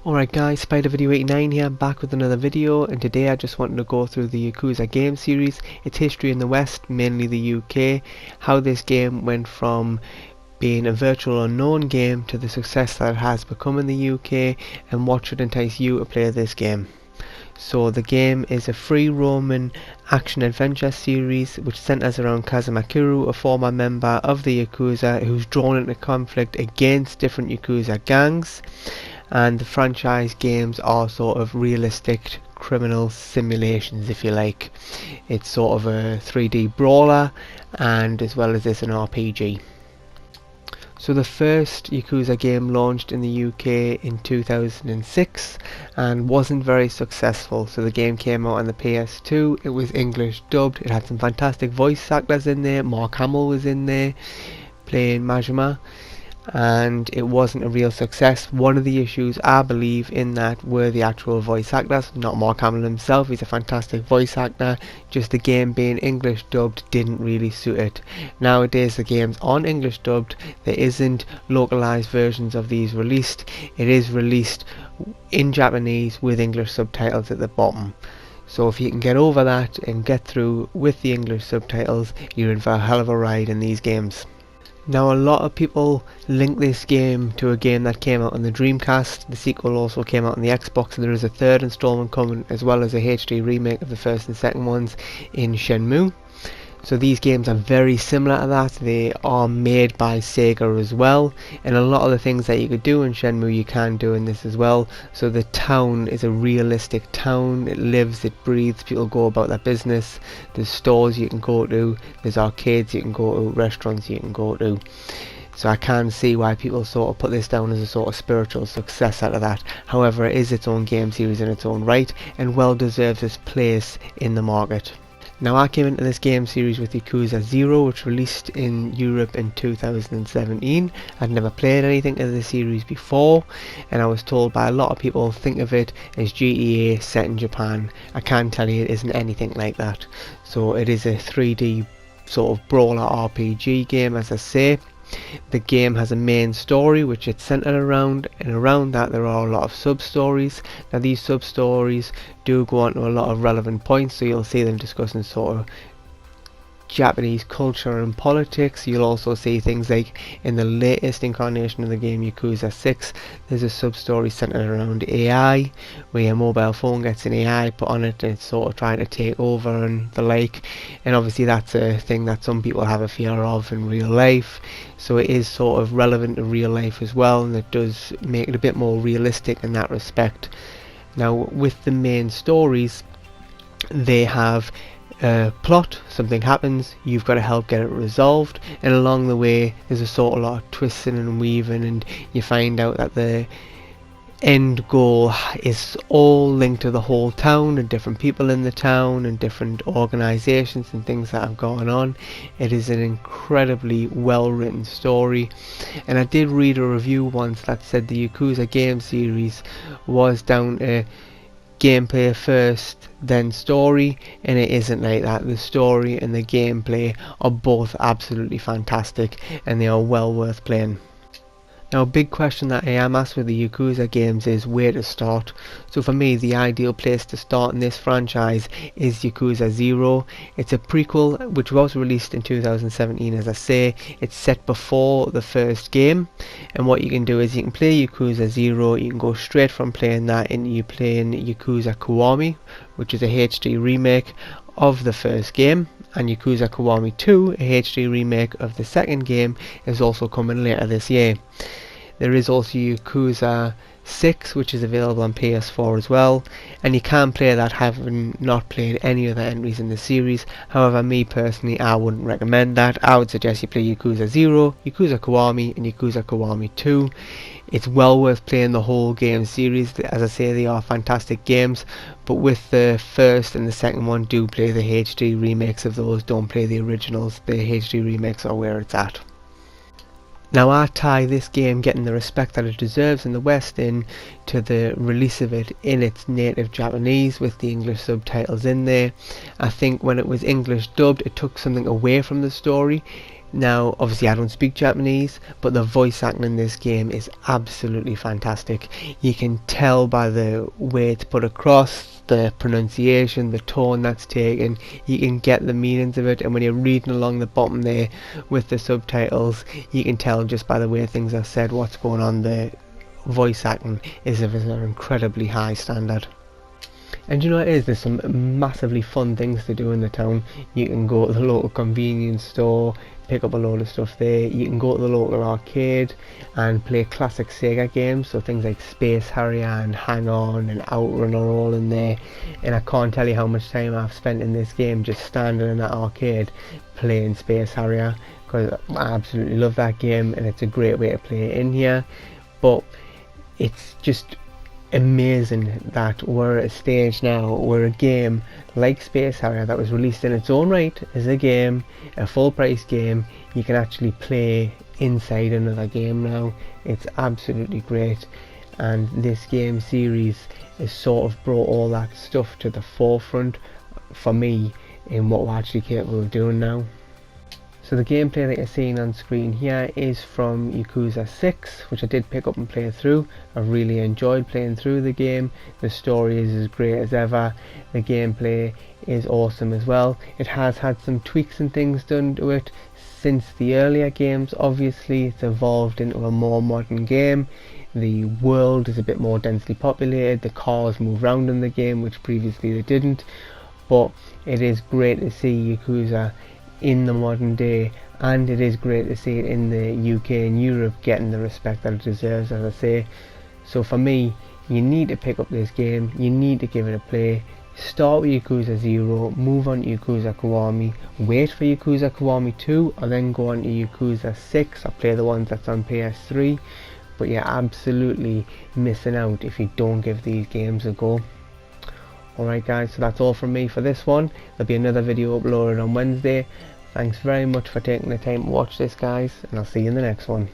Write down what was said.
Alright guys, SpiderVideo89 here, back with another video, and today I just wanted to go through the Yakuza game series, its history in the West, mainly the UK, how this game went from being a virtual unknown game to the success that it has become in the UK, and what should entice you to play this game. So the game is a free roaming action-adventure series which centres around Kazumakuru, a former member of the Yakuza who's drawn into conflict against different Yakuza gangs. And the franchise games are sort of realistic criminal simulations, if you like. It's sort of a 3D brawler, and as well as this, an RPG. So the first Yakuza game launched in the UK in 2006 and wasn't very successful. So the game came out on the PS2, it was English dubbed, it had some fantastic voice actors in there. Mark Hamill was in there playing Majima, and it wasn't a real success. One of the issues I believe in that were the actual voice actors, not Mark Hamill himself. He's a fantastic voice actor, just the game being English dubbed didn't really suit it. Nowadays the games aren't English dubbed, there isn't localized versions of these released, it is released in Japanese with English subtitles at the bottom. So if you can get over that and get through with the English subtitles, you're in for a hell of a ride in these games. Now, a lot of people link this game to a game that came out on the Dreamcast. The sequel also came out on the Xbox, and there is a third installment coming, as well as a HD remake of the first and second ones in Shenmue. So these games are very similar to that. They are made by Sega as well, and a lot of the things that you could do in Shenmue you can do in this as well. So the town is a realistic town, it lives, it breathes, people go about their business, there's stores you can go to, there's arcades you can go to, restaurants you can go to. So I can see why people sort of put this down as a sort of spiritual success out of that. However, it is its own game series in its own right, and well deserves its place in the market. Now, I came into this game series with Yakuza 0, which released in Europe in 2017. I'd never played anything of the series before, and I was told by a lot of people, think of it as GTA set in Japan. I can tell you it isn't anything like that. So it is a 3D sort of brawler RPG game, as I say. The game has a main story which it's centered around, and around that there are a lot of sub-stories. Now these sub-stories do go on to a lot of relevant points, so you'll see them discussing sort of Japanese culture and politics. You'll also see things like in the latest incarnation of the game, Yakuza 6, there's a sub-story centered around AI, where your mobile phone gets an AI put on it and it's sort of trying to take over and the like. And obviously that's a thing that some people have a fear of in real life, so it is sort of relevant to real life as well, and it does make it a bit more realistic in that respect. Now, with the main stories, they have plot, something happens, you've got to help get it resolved, and along the way there's a sort of lot of twisting and weaving, and you find out that the end goal is all linked to the whole town and different people in the town and different organisations and things that have gone on. It is an incredibly well written story, and I did read a review once that said the Yakuza game series was down to gameplay first then story, and it isn't like that. The story and the gameplay are both absolutely fantastic, and they are well worth playing. Now, a big question that I am asked with the Yakuza games is where to start. So for me, the ideal place to start in this franchise is Yakuza 0. It's a prequel which was released in 2017, as I say. It's set before the first game, and what you can do is you can play Yakuza 0, you can go straight from playing that into you playing Yakuza Kiwami, which is a HD remake of the first game, and Yakuza Kiwami 2, a HD remake of the second game, is also coming later this year. There is also Yakuza 6, which is available on PS4 as well, and you can play that having not played any of the entries in the series. However, me personally, I wouldn't recommend that. I would suggest you play Yakuza 0, Yakuza Kiwami, and Yakuza Kiwami 2. It's well worth playing the whole game series. As I say, they are fantastic games, but with the first and the second one, do play the HD remakes of those, don't play the originals. The HD remakes are where it's at. Now, I tie this game getting the respect that it deserves in the West in to the release of it in its native Japanese with the English subtitles in there. I think when it was English dubbed, it took something away from the story. Now, obviously I don't speak Japanese, but the voice acting in this game is absolutely fantastic. You can tell by the way it's put across, the pronunciation, the tone that's taken, you can get the meanings of it, and when you're reading along the bottom there with the subtitles, you can tell just by the way things are said what's going on. The voice acting is of an incredibly high standard. And you know what it is, there's some massively fun things to do in the town. You can go to the local convenience store, pick up a load of stuff there. You can go to the local arcade and play classic Sega games, so things like Space Harrier and Hang On and Outrun are all in there. And I can't tell you how much time I've spent in this game just standing in that arcade playing Space Harrier, because I absolutely love that game and it's a great way to play it in here. But it's just amazing that we're at a stage now where a game like Space Harrier that was released in its own right as a game, a full price game, you can actually play inside another game now. It's absolutely great, and this game series has sort of brought all that stuff to the forefront for me in what we're actually capable of doing now. So the gameplay that you're seeing on screen here is from Yakuza 6, which I did pick up and play through. I really enjoyed playing through the game. The story is as great as ever. The gameplay is awesome as well. It has had some tweaks and things done to it since the earlier games. Obviously it's evolved into a more modern game. The world is a bit more densely populated. The cars move around in the game, which previously they didn't. But it is great to see Yakuza in the modern day, and it is great to see it in the UK and Europe getting the respect that it deserves, as I say. So for me, you need to pick up this game, you need to give it a play. Start with Yakuza 0, move on to Yakuza Kiwami, wait for Yakuza Kiwami 2, and then go on to Yakuza 6 or play the ones that's on PS3. But you're absolutely missing out if you don't give these games a go. Alright guys, so that's all from me for this one. There'll be another video uploaded on Wednesday. Thanks very much for taking the time to watch this guys, and I'll see you in the next one.